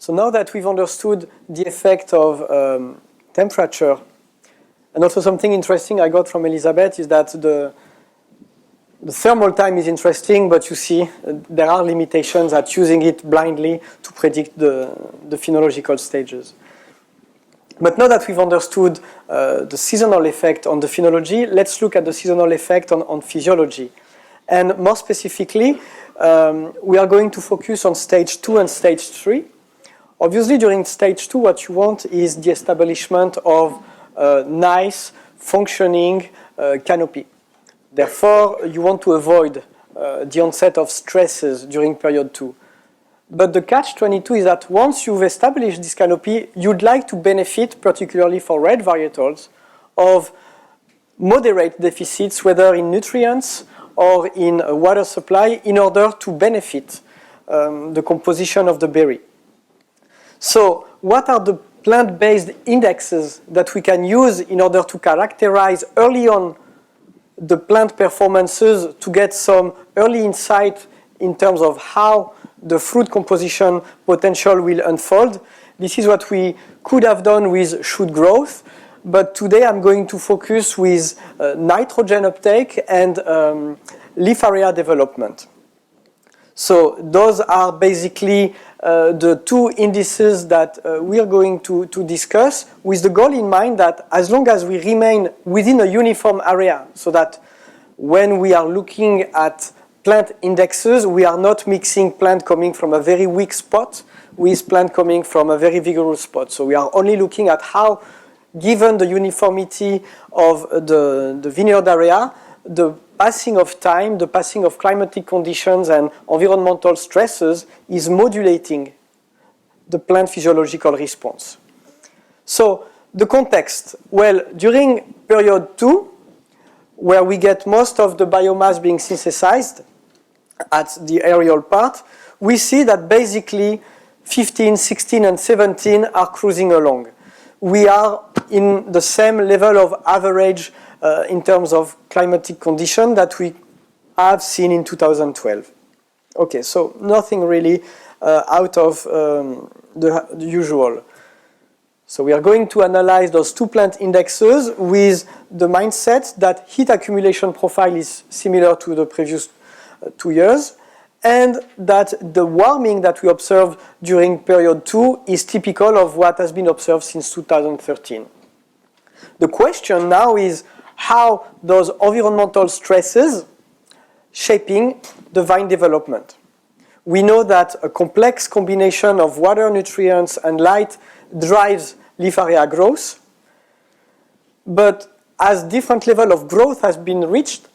So now that we've understood the effect of temperature, and also something interesting I got from Elizabeth is that the thermal time is interesting, but you see there are limitations at using it blindly to predict the phenological stages. But now that we've understood the seasonal effect on the phenology, let's look at the seasonal effect on physiology. And more specifically, we are going to focus on stage 2 and stage 3. Obviously, during stage 2, what you want is the establishment of a nice, functioning canopy. Therefore, you want to avoid the onset of stresses during period 2. But the catch-22 is that once you've established this canopy, you'd like to benefit, particularly for red varietals, of moderate deficits, whether in nutrients or in water supply, in order to benefit the composition of the berry. So what are the plant-based indexes that we can use in order to characterize early on the plant performances to get some early insight in terms of how the fruit composition potential will unfold? This is what we could have done with shoot growth, but today I'm going to focus with nitrogen uptake and leaf area development. So those are basically the two indices that we are going to discuss, with the goal in mind that as long as we remain within a uniform area, so that when we are looking at plant indexes, we are not mixing plant coming from a very weak spot with plant coming from a very vigorous spot. So we are only looking at how, given the uniformity of the vineyard area, the passing of time, the passing of climatic conditions and environmental stresses is modulating the plant physiological response. So the context, well, during period 2, where we get most of the biomass being synthesized at the aerial part, we see that basically 15, 16, and 17 are cruising along. We are in the same level of average in terms of climatic condition that we have seen in 2012. Okay, so nothing really out of the usual. So we are going to analyze those two plant indexes with the mindset that heat accumulation profile is similar to the previous 2 years, and that the warming that we observed during period 2 is typical of what has been observed since 2013. The question now is how those environmental stresses shaping the vine development. We know that a complex combination of water, nutrients, and light drives leaf area growth, but as different level of growth has been reached,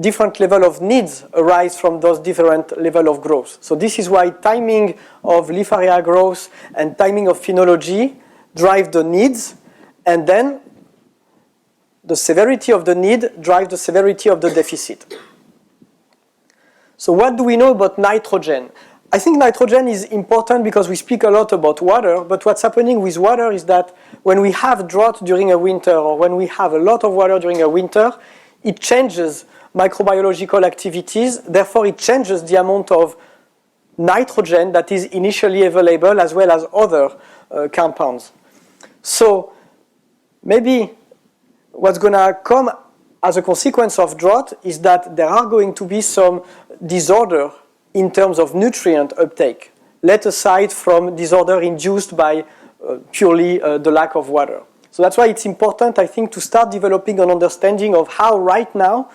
different level of needs arise from those different level of growth. So this is why timing of leaf area growth and timing of phenology drive the needs, and then the severity of the need drives the severity of the deficit. So what do we know about nitrogen? I think nitrogen is important because we speak a lot about water, but what's happening with water is that when we have drought during a winter, or when we have a lot of water during a winter, it changes microbiological activities, therefore it changes the amount of nitrogen that is initially available, as well as other compounds. So maybe what's going to come as a consequence of drought is that there are going to be some disorder in terms of nutrient uptake, let aside from disorder induced by purely the lack of water. So that's why it's important, I think, to start developing an understanding of how right now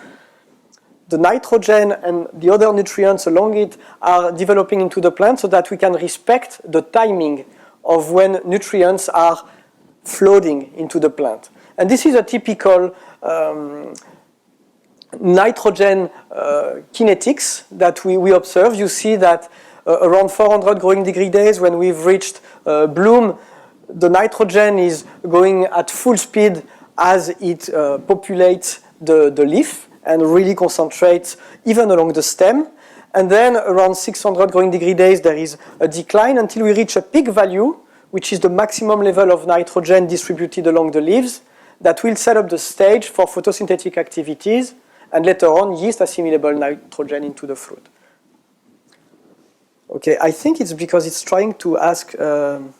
the nitrogen and the other nutrients along it are developing into the plant, so that we can respect the timing of when nutrients are flooding into the plant. And this is a typical nitrogen kinetics that we observe. You see that around 400 growing degree days, when we've reached bloom, the nitrogen is going at full speed as it populates the leaf and really concentrates even along the stem. And then around 600 growing degree days, there is a decline until we reach a peak value, which is the maximum level of nitrogen distributed along the leaves, that will set up the stage for photosynthetic activities and later on yeast assimilable nitrogen into the fruit. Okay, I think it's because it's trying to ask the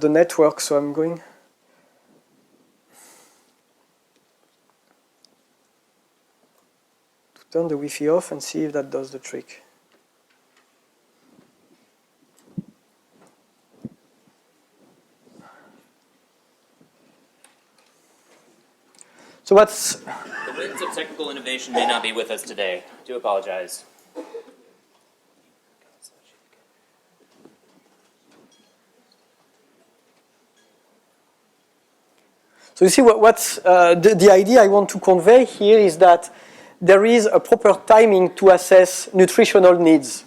network, so I'm going. To turn the Wi-Fi off and see if that does the trick. So what's... The winds of technical innovation may not be with us today. I do apologize. So you see what's the idea I want to convey here is that there is a proper timing to assess nutritional needs.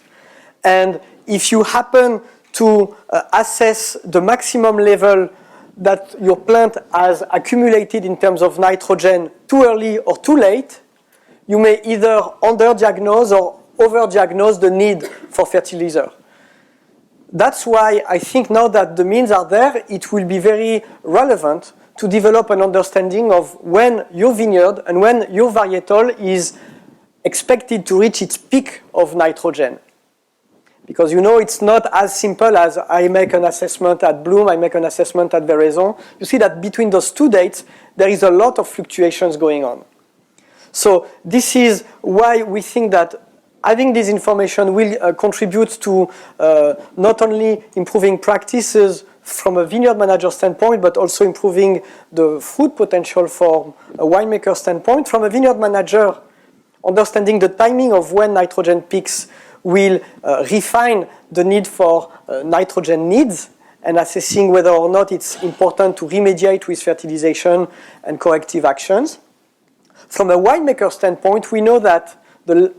And if you happen to assess the maximum level that your plant has accumulated in terms of nitrogen too early or too late, you may either underdiagnose or overdiagnose the need for fertilizer. That's why I think now that the means are there, it will be very relevant to develop an understanding of when your vineyard and when your varietal is expected to reach its peak of nitrogen. Because you know it's not as simple as I make an assessment at Bloom, I make an assessment at Veraison. You see that between those two dates, there is a lot of fluctuations going on. So this is why we think that having this information will contribute to not only improving practices from a vineyard manager standpoint, but also improving the fruit potential from a winemaker standpoint. From a vineyard manager, understanding the timing of when nitrogen peaks will refine the need for nitrogen needs and assessing whether or not it's important to remediate with fertilization and corrective actions. From a winemaker standpoint, we know that the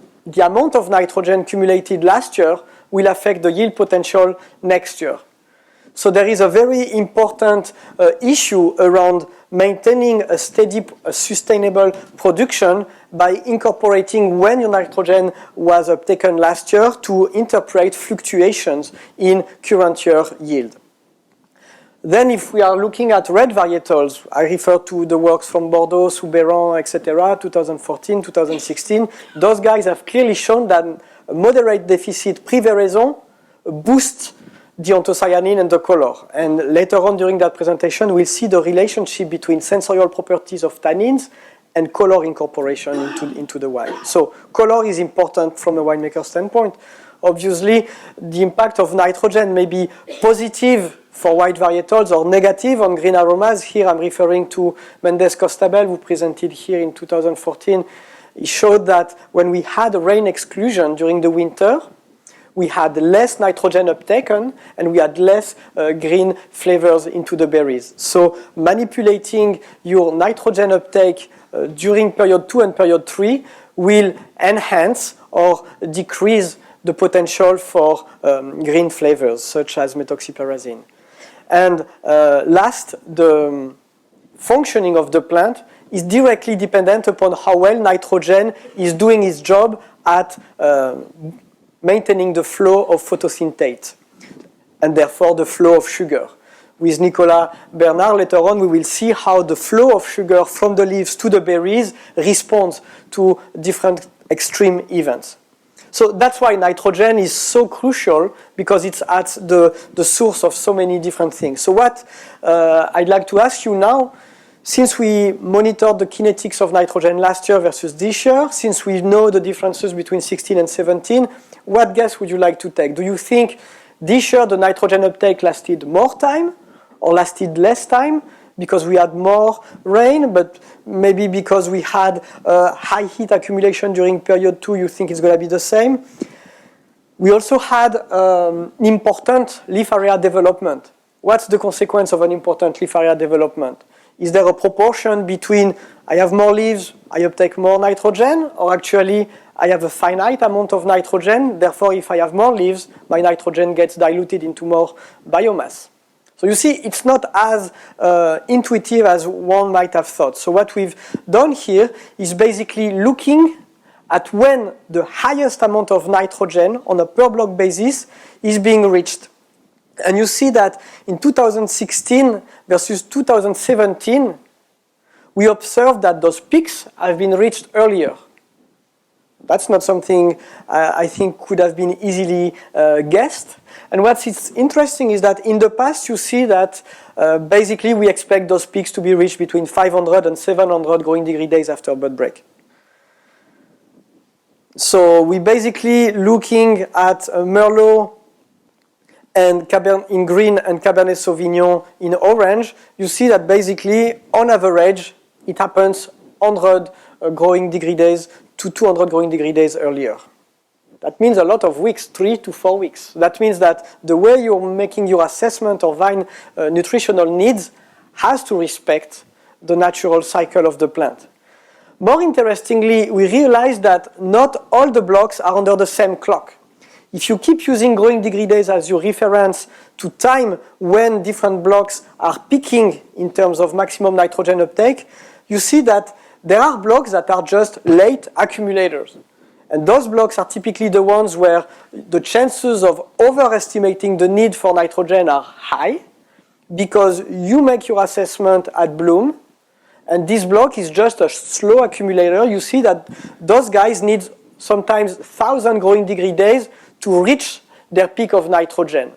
amount of nitrogen accumulated last year will affect the yield potential next year. So there is a very important issue around maintaining a steady, sustainable production by incorporating when your nitrogen was uptaken last year to interpret fluctuations in current year yield. Then if we are looking at red varietals, I refer to the works from Bordeaux, Soubeyran, etc., 2014, 2016. Those guys have clearly shown that a moderate deficit pre-veraison boosts the anthocyanin and the color. And later on during that presentation, we'll see the relationship between sensorial properties of tannins and color incorporation into the wine. So color is important from a winemaker standpoint. Obviously, the impact of nitrogen may be positive for white varietals or negative on green aromas. Here I'm referring to Mendes Costabel, who presented here in 2014. He showed that when we had a rain exclusion during the winter, we had less nitrogen uptaken and we had less green flavors into the berries. So manipulating your nitrogen uptake during period 2 and period 3 will enhance or decrease the potential for green flavors such as methoxypyrazine. And last, the functioning of the plant is directly dependent upon how well nitrogen is doing its job at maintaining the flow of photosynthate and therefore the flow of sugar. With Nicolas Bernard later on, we will see how the flow of sugar from the leaves to the berries responds to different extreme events. So that's why nitrogen is so crucial, because it's at the source of so many different things. So what I'd like to ask you now, since we monitored the kinetics of nitrogen last year versus this year, since we know the differences between 16 and 17, what guess would you like to take? Do you think this year the nitrogen uptake lasted more time or lasted less time because we had more rain, but maybe because we had high heat accumulation during period 2, you think it's going to be the same? We also had important leaf area development. What's the consequence of an important leaf area development? Is there a proportion between I have more leaves, I uptake more nitrogen, or actually I have a finite amount of nitrogen, therefore if I have more leaves, my nitrogen gets diluted into more biomass? So you see, it's not as intuitive as one might have thought. So what we've done here is basically looking at when the highest amount of nitrogen on a per block basis is being reached. And you see that in 2016 versus 2017, we observed that those peaks have been reached earlier. That's not something I think could have been easily guessed. And what's interesting is that in the past you see that basically we expect those peaks to be reached between 500 and 700 growing degree days after bud break. So we're basically looking at Merlot and Cabernet in green and Cabernet Sauvignon in orange. You see that basically on average it happens 100 growing degree days to 200 growing degree days earlier. That means a lot of weeks, 3 to 4 weeks. That means that the way you're making your assessment of vine nutritional needs has to respect the natural cycle of the plant. More interestingly, we realize that not all the blocks are under the same clock. If you keep using growing degree days as your reference to time when different blocks are peaking in terms of maximum nitrogen uptake, you see that there are blocks that are just late accumulators. And those blocks are typically the ones where the chances of overestimating the need for nitrogen are high because you make your assessment at bloom, and this block is just a slow accumulator. You see that those guys need sometimes 1,000 growing degree days to reach their peak of nitrogen.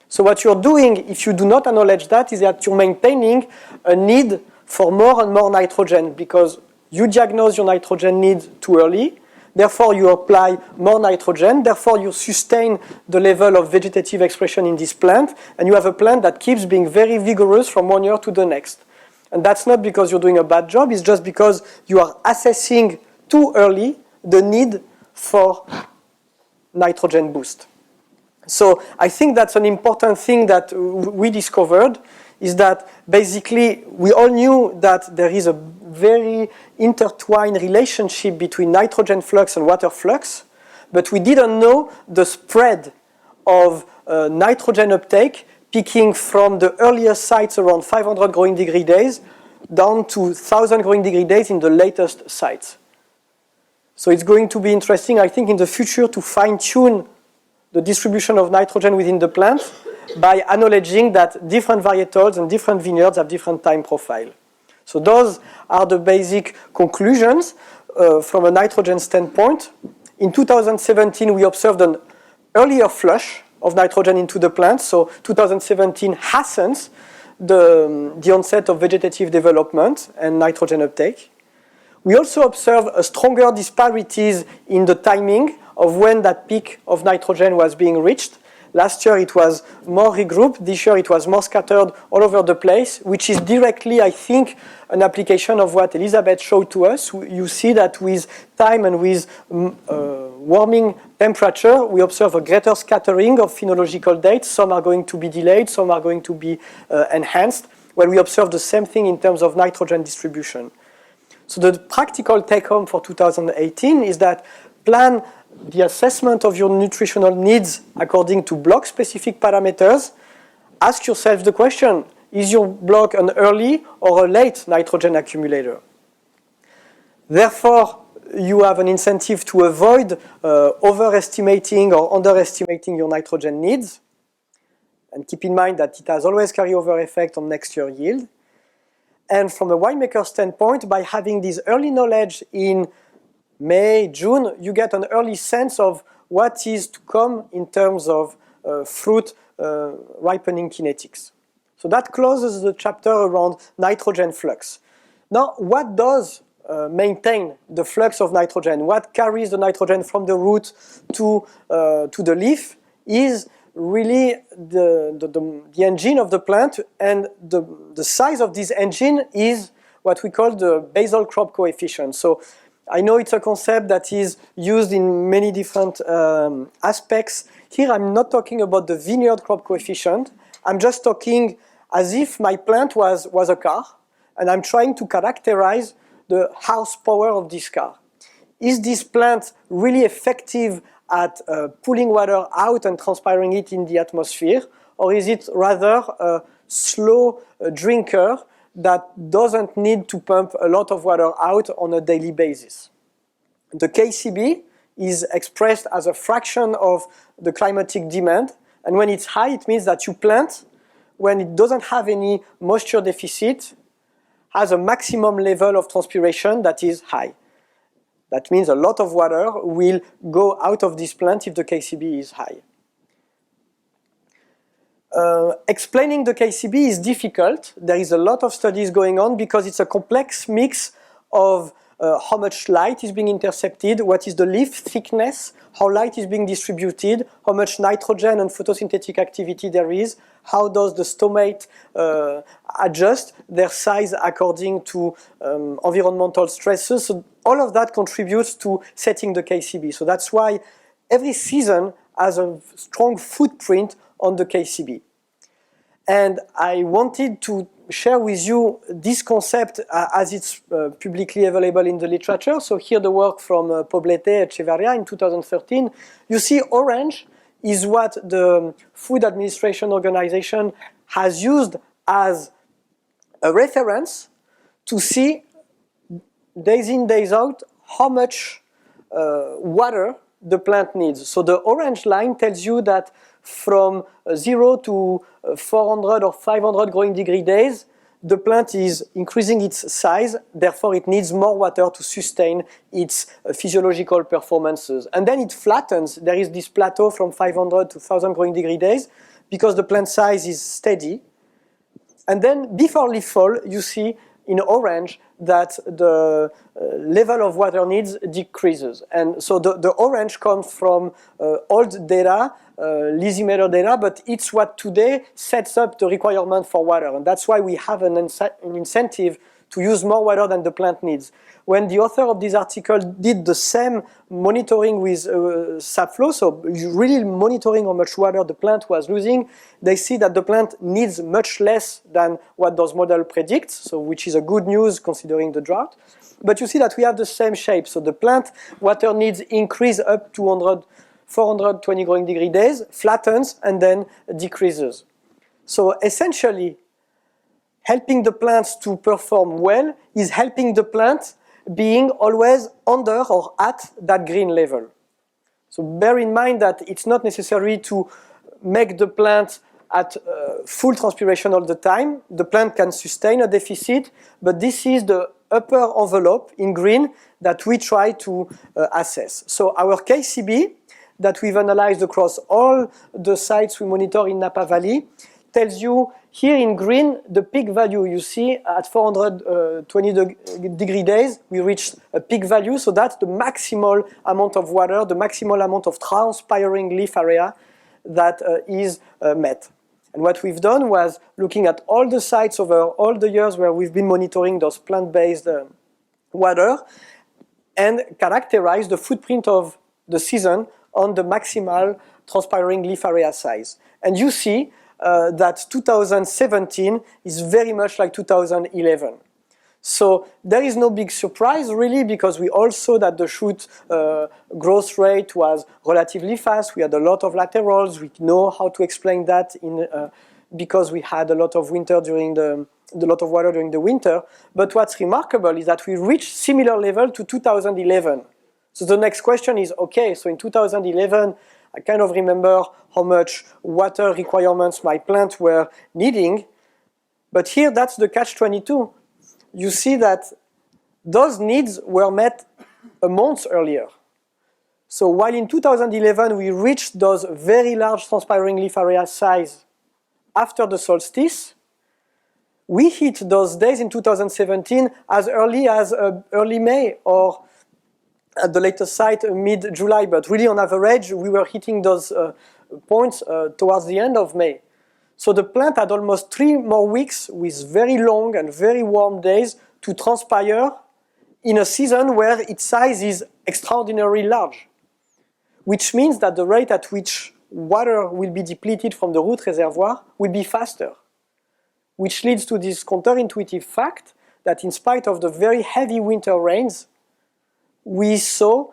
So what you're doing, if you do not acknowledge that, is that you're maintaining a need for more and more nitrogen because you diagnose your nitrogen need too early, therefore you apply more nitrogen, therefore you sustain the level of vegetative expression in this plant, and you have a plant that keeps being very vigorous from one year to the next. And that's not because you're doing a bad job, it's just because you are assessing too early the need for nitrogen boost. So I think that's an important thing that we discovered, is that basically we all knew that there is a very intertwined relationship between nitrogen flux and water flux, but we didn't know the spread of nitrogen uptake peaking from the earliest sites around 500 growing degree days down to 1,000 growing degree days in the latest sites. So it's going to be interesting, I think, in the future to fine-tune the distribution of nitrogen within the plant by acknowledging that different varietals and different vineyards have different time profile. So those are the basic conclusions from a nitrogen standpoint. In 2017, we observed an earlier flush of nitrogen into the plant. So 2017 hastens the onset of vegetative development and nitrogen uptake. We also observe a stronger disparities in the timing of when that peak of nitrogen was being reached. Last year it was more regrouped, this year it was more scattered all over the place, which is directly, I think, an application of what Elizabeth showed to us. You see that with time and with warming temperature, we observe a greater scattering of phenological dates. Some are going to be delayed, some are going to be enhanced, while we observe the same thing in terms of nitrogen distribution. So the practical take-home for 2018 is that plan the assessment of your nutritional needs according to block-specific parameters. Ask yourself the question, is your block an early or a late nitrogen accumulator? Therefore, you have an incentive to avoid overestimating or underestimating your nitrogen needs. And keep in mind that it has always carryover effect on next year yield. And from a winemaker standpoint, by having this early knowledge in May, June, you get an early sense of what is to come in terms of fruit ripening kinetics. So that closes the chapter around nitrogen flux. Now, what does maintain the flux of nitrogen? What carries the nitrogen from the root to the leaf is really the engine of the plant, and the size of this engine is what we call the basal crop coefficient. So I know it's a concept that is used in many different aspects. Here I'm not talking about the vineyard crop coefficient. I'm just talking as if my plant was a car, and I'm trying to characterize the horsepower of this car. Is this plant really effective at pulling water out and transpiring it in the atmosphere, or is it rather a slow drinker that doesn't need to pump a lot of water out on a daily basis? The KCB is expressed as a fraction of the climatic demand, and when it's high, it means that you plant when it doesn't have any moisture deficit, has a maximum level of transpiration that is high. That means a lot of water will go out of this plant if the KCB is high. Explaining the KCB is difficult. There is a lot of studies going on because it's a complex mix of how much light is being intercepted, what is the leaf thickness, how light is being distributed, how much nitrogen and photosynthetic activity there is, how does the stomate adjust their size according to environmental stresses. So all of that contributes to setting the KCB. So that's why every season has a strong footprint on the KCB. And I wanted to share with you this concept as it's publicly available in the literature. So here the work from Poblete Echevarria in 2013. You see orange is what the Food Administration Organization has used as a reference to see days in, days out how much water the plant needs. So the orange line tells you that from 0 to 400 or 500 growing degree days, the plant is increasing its size, therefore it needs more water to sustain its physiological performances. And then it flattens. There is this plateau from 500 to 1000 growing degree days because the plant size is steady. And then before leaf fall, you see in orange that the level of water needs decreases. And so the orange comes from old data, Lysimeter data, but it's what today sets up the requirement for water. And that's why we have an incentive to use more water than the plant needs. When the author of this article did the same monitoring with sap flow, so really monitoring how much water the plant was losing, they see that the plant needs much less than what those models predict, so which is a good news considering the drought. But you see that we have the same shape. So the plant water needs increase up to 420 growing degree days, flattens, and then decreases. So essentially, helping the plants to perform well is helping the plant being always under or at that green level. So bear in mind that it's not necessary to make the plant at full transpiration all the time. The plant can sustain a deficit, but this is the upper envelope in green that we try to assess. So our KCB that we've analyzed across all the sites we monitor in Napa Valley tells you here in green the peak value. You see at 420 degree days we reached a peak value, so that's the maximal amount of water, the maximal amount of transpiring leaf area that is met. And what we've done was looking at all the sites over all the years where we've been monitoring those plant-based water and characterize the footprint of the season on the maximal transpiring leaf area size. And you see that 2017 is very much like 2011. So there is no big surprise really, because we all saw that the shoot growth rate was relatively fast. We had a lot of laterals. We know how to explain that because we had a lot of winter during a lot of water during the winter. But what's remarkable is that we reached similar level to 2011. So the next question is, okay, so in 2011, I kind of remember how much water requirements my plants were needing. But here, that's the catch-22. You see that those needs were met a month earlier. So while in 2011 we reached those very large transpiring leaf area size after the solstice, we hit those days in 2017 as early as early May, or at the latest site mid-July, but really on average we were hitting those points towards the end of May. So the plant had almost 3 more weeks with very long and very warm days to transpire in a season where its size is extraordinarily large, which means that the rate at which water will be depleted from the root reservoir will be faster, which leads to this counterintuitive fact that in spite of the very heavy winter rains, we saw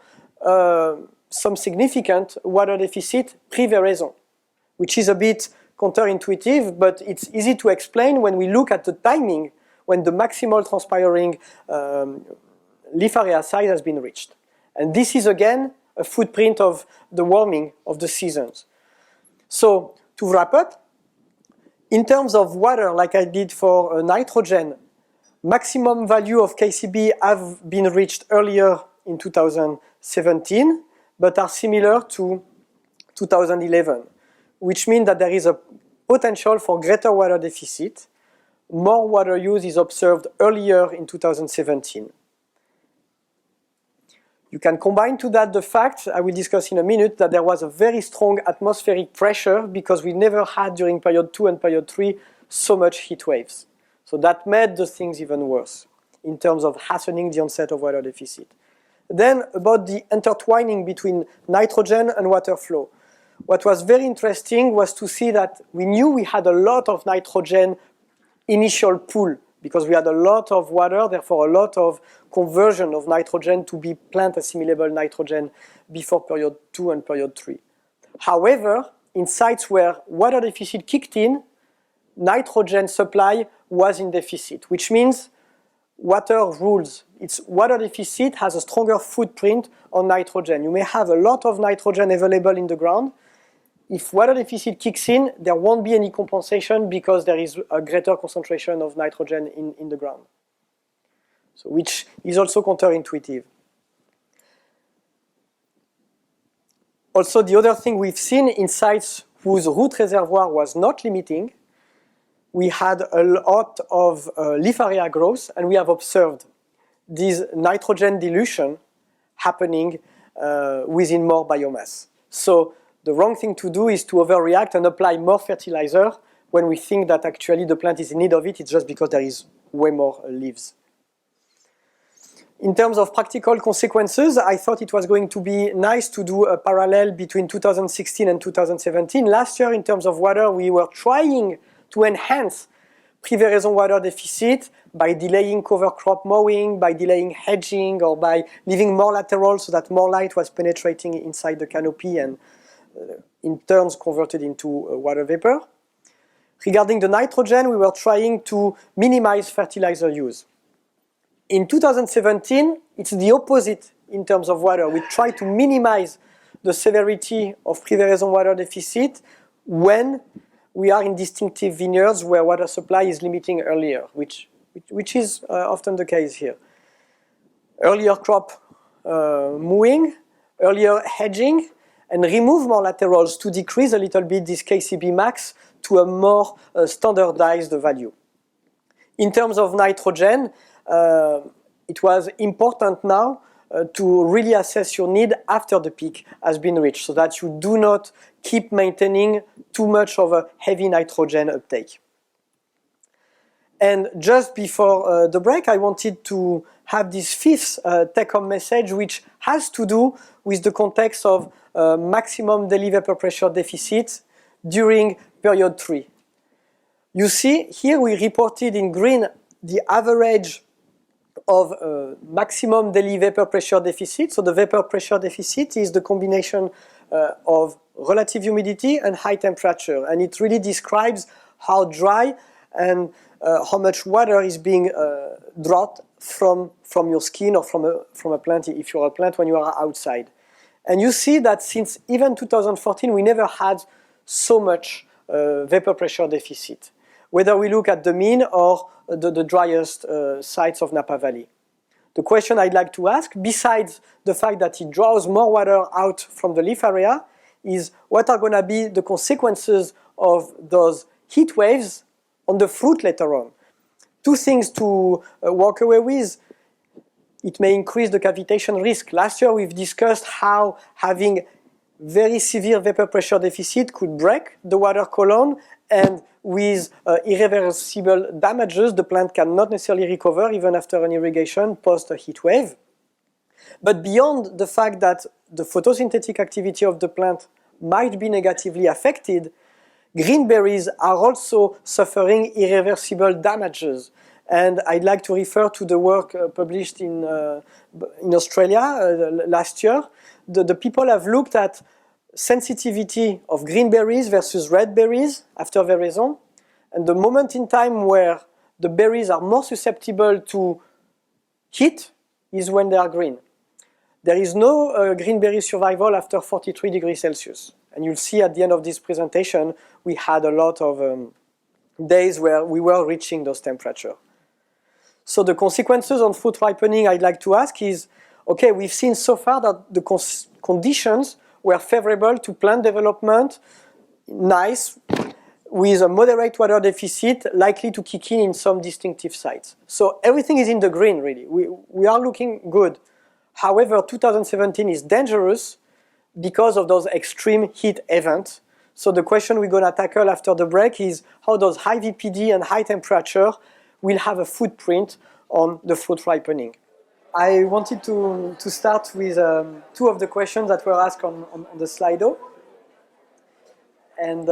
some significant water deficit pre-veraison, which is a bit counterintuitive, but it's easy to explain when we look at the timing when the maximal transpiring leaf area size has been reached. And this is again a footprint of the warming of the seasons. So to wrap up, in terms of water, like I did for nitrogen, maximum value of KCB have been reached earlier in 2017, but are similar to 2011, which means that there is a potential for greater water deficit. More water use is observed earlier in 2017. You can combine to that the fact, I will discuss in a minute, that there was a very strong atmospheric pressure because we never had during period 2 and period 3 so much heat waves. So that made the things even worse in terms of hastening the onset of water deficit. Then about the intertwining between nitrogen and water flow. What was very interesting was to see that we knew we had a lot of nitrogen initial pool because we had a lot of water, therefore a lot of conversion of nitrogen to be plant assimilable nitrogen before period 2 and period 3. However, in sites where water deficit kicked in, nitrogen supply was in deficit, which means water rules. Its water deficit has a stronger footprint on nitrogen. You may have a lot of nitrogen available in the ground. If water deficit kicks in, there won't be any compensation because there is a greater concentration of nitrogen in the ground. So, which is also counterintuitive. Also, the other thing we've seen in sites whose root reservoir was not limiting, we had a lot of leaf area growth, and we have observed this nitrogen dilution happening within more biomass. So the wrong thing to do is to overreact and apply more fertilizer when we think that actually the plant is in need of it. It's just because there is way more leaves. In terms of practical consequences, I thought it was going to be nice to do a parallel between 2016 and 2017. Last year, in terms of water, we were trying to enhance pre-veraison water deficit by delaying cover crop mowing, by delaying hedging, or by leaving more lateral so that more light was penetrating inside the canopy and in turn converted into water vapor. Regarding the nitrogen, we were trying to minimize fertilizer use. In 2017, it's the opposite in terms of water. We try to minimize the severity of pre-veraison water deficit when we are in distinctive vineyards where water supply is limiting earlier, which is often the case here. Earlier crop mowing, earlier hedging, and remove more laterals to decrease a little bit this KCB max to a more standardized value. In terms of nitrogen, it was important now to really assess your need after the peak has been reached so that you do not keep maintaining too much of a heavy nitrogen uptake. And just before the break, I wanted to have this fifth take-home message, which has to do with the context of maximum daily vapor pressure deficit during period 3. You see, here we reported in green the average of maximum daily vapor pressure deficit. So the vapor pressure deficit is the combination of relative humidity and high temperature. And it really describes how dry and how much water is being drawn from your skin or from a plant if you're a plant when you are outside. And you see that since even 2014, we never had so much vapor pressure deficit, whether we look at the mean or the driest sites of Napa Valley. The question I'd like to ask, besides the fact that it draws more water out from the leaf area, is what are going to be the consequences of those heat waves on the fruit later on? Two things to walk away with. It may increase the cavitation risk. Last year we've discussed how having very severe vapor pressure deficit could break the water column, and with irreversible damages, the plant cannot necessarily recover even after an irrigation post a heat wave. But beyond the fact that the photosynthetic activity of the plant might be negatively affected, green berries are also suffering irreversible damages. And I'd like to refer to the work published in Australia last year. The people have looked at sensitivity of green berries versus red berries after veraison, and the moment in time where the berries are more susceptible to heat is when they are green. There is no green berry survival after 43 degrees Celsius. And you'll see at the end of this presentation, we had a lot of days where we were reaching those temperatures. So the consequences on fruit ripening I'd like to ask is, okay, we've seen so far that the conditions were favorable to plant development, nice, with a moderate water deficit, likely to kick in some distinctive sites. So everything is in the green, really. We are looking good. However, 2017 is dangerous because of those extreme heat events. So the question we're going to tackle after the break is how does high VPD and high temperature will have a footprint on the fruit ripening. I wanted to start with two of the questions that were asked on the Slido. And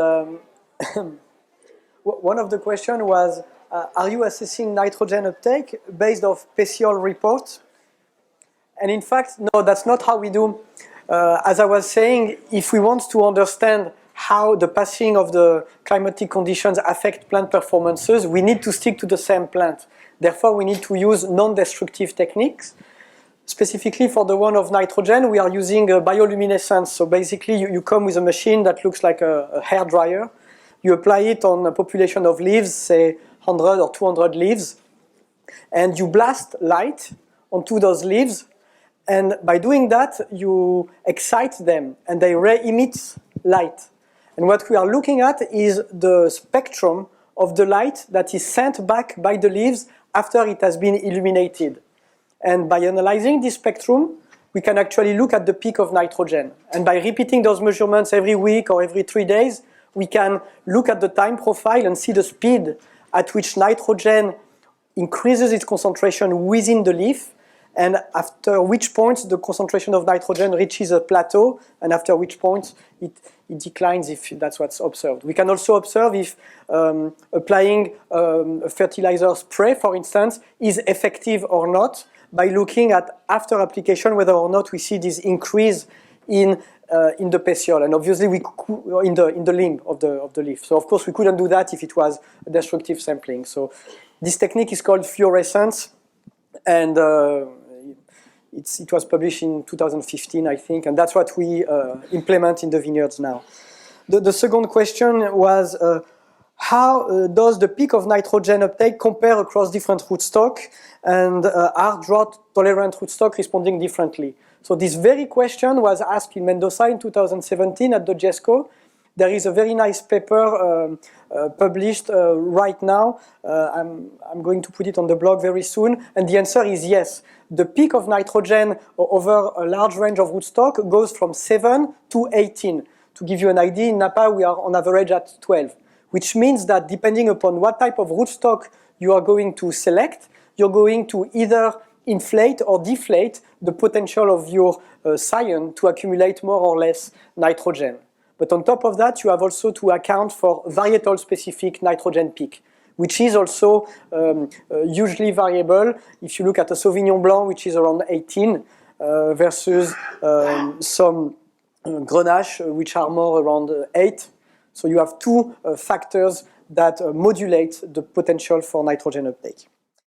one of the questions was, are you assessing nitrogen uptake based off PECIOL reports? And in fact, no, that's not how we do. As I was saying, if we want to understand how the passing of the climatic conditions affect plant performances, we need to stick to the same plant. Therefore, we need to use non-destructive techniques. Specifically for the one of nitrogen, we are using bioluminescence. So basically, you come with a machine that looks like a hair dryer. You apply it on a population of leaves, say 100 or 200 leaves, and you blast light onto those leaves. And by doing that, you excite them, and they re-emit light. And what we are looking at is the spectrum of the light that is sent back by the leaves after it has been illuminated. And by analyzing this spectrum, we can actually look at the peak of nitrogen. And by repeating those measurements every week or every 3 days, we can look at the time profile and see the speed at which nitrogen increases its concentration within the leaf, and after which point the concentration of nitrogen reaches a plateau, and after which point it declines if that's what's observed. We can also observe if applying a fertilizer spray, for instance, is effective or not by looking at after application whether or not we see this increase in the PECIOL, and obviously we in the limb of the leaf. So of course we couldn't do that if it was a destructive sampling. So this technique is called fluorescence, and it was published in 2015, I think, and that's what we implement in the vineyards now. The second question was how does the peak of nitrogen uptake compare across different rootstock, and are drought-tolerant rootstock responding differently? So this very question was asked in Mendoza in 2017 at the GESCO. There is a very nice paper published right now. I'm going to put it on the blog very soon. And the answer is yes. The peak of nitrogen over a large range of rootstock goes from 7 to 18. To give you an idea, in Napa we are on average at 12, which means that depending upon what type of rootstock you are going to select, you're going to either inflate or deflate the potential of your scion to accumulate more or less nitrogen. But on top of that, you have also to account for varietal-specific nitrogen peak, which is also hugely variable. If you look at a Sauvignon Blanc, which is around 18, versus some Grenache, which are more around 8. So you have two factors that modulate the potential for nitrogen uptake.